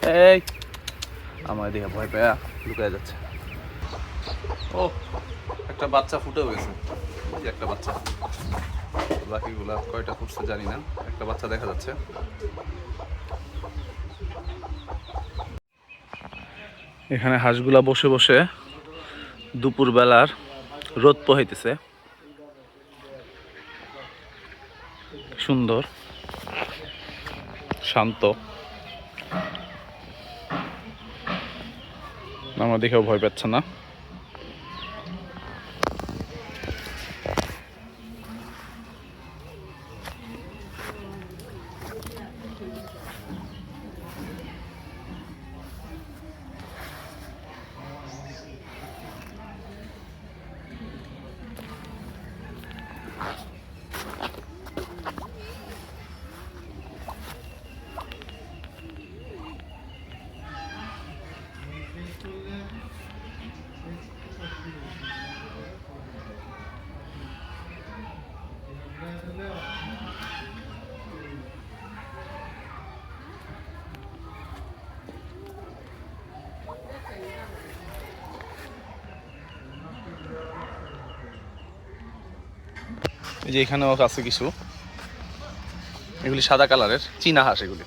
এই আমার দিকে ভয় পেয়া লুকায় যাচ্ছে। ও একটা বাচ্চা ফুটেও গেছে, এই যে একটা বাচ্চা। বাকিগুলা কয়টা ফুটছে জানি না, একটা বাচ্চা দেখা যাচ্ছে। এখানে হাঁসগুলা বসে বসে দুপুর বেলার রোদ পোহাইতেছে। সুন্দর শান্ত, আমার দেখেও ভয় পাচ্ছে না। এই যে এখানেও আছে কিছু, এগুলি সাদা কালারের চীনা হাঁস। এগুলি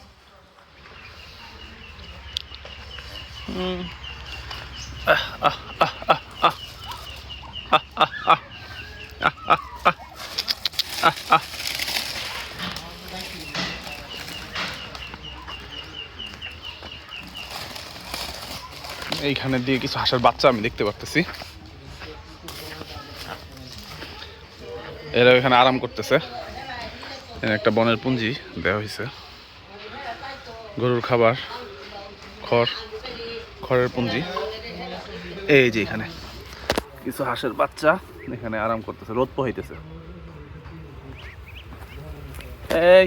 এইখানে দিয়ে কিছু হাঁসের বাচ্চা আমি দেখতে পারতেছি। এরা এখানে আরাম করতেছে। একটা বনের পুঞ্জি দেওয়া হয়েছে, গরুর খাবার, খড়ের পুঞ্জি। এই যে এখানে কিছু হাঁসের বাচ্চা এখানে আরাম করতেছে, রোদ পোহাইতেছে। এই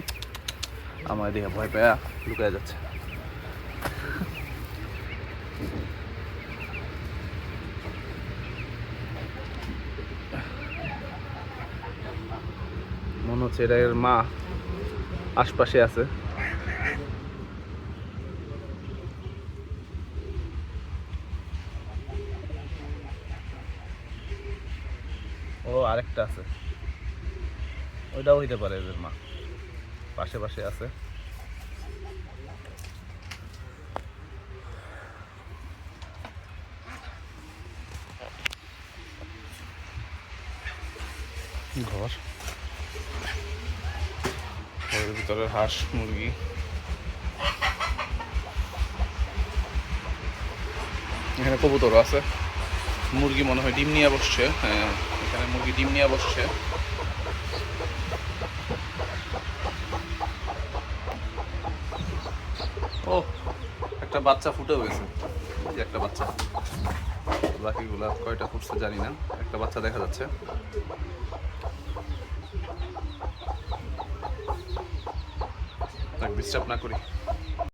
আমার দিকে ভয় পেয়া লুকায় যাচ্ছে। মনে হচ্ছে এটা এর মা আশপাশে আছে। ও আরেকটা আছে, ওইটাও হইতে পারে এদের মা, পাশে পাশে আছে। ঘর, ঘরের ভিতরে হাঁস মুরগি। এখানে কবুতরও আছে, মুরগি মনে হয় ডিম নিয়ে বসছে। হ্যাঁ, এখানে মুরগি ডিম নিয়ে বসছে। ও একটা বাচ্চা ফুটেও গেছে, এই যে একটা বাচ্চা। বাকিগুলা কয়টা ফুটছে জানি না, একটা বাচ্চা দেখা যাচ্ছে। ডিস্টার্ব না করি।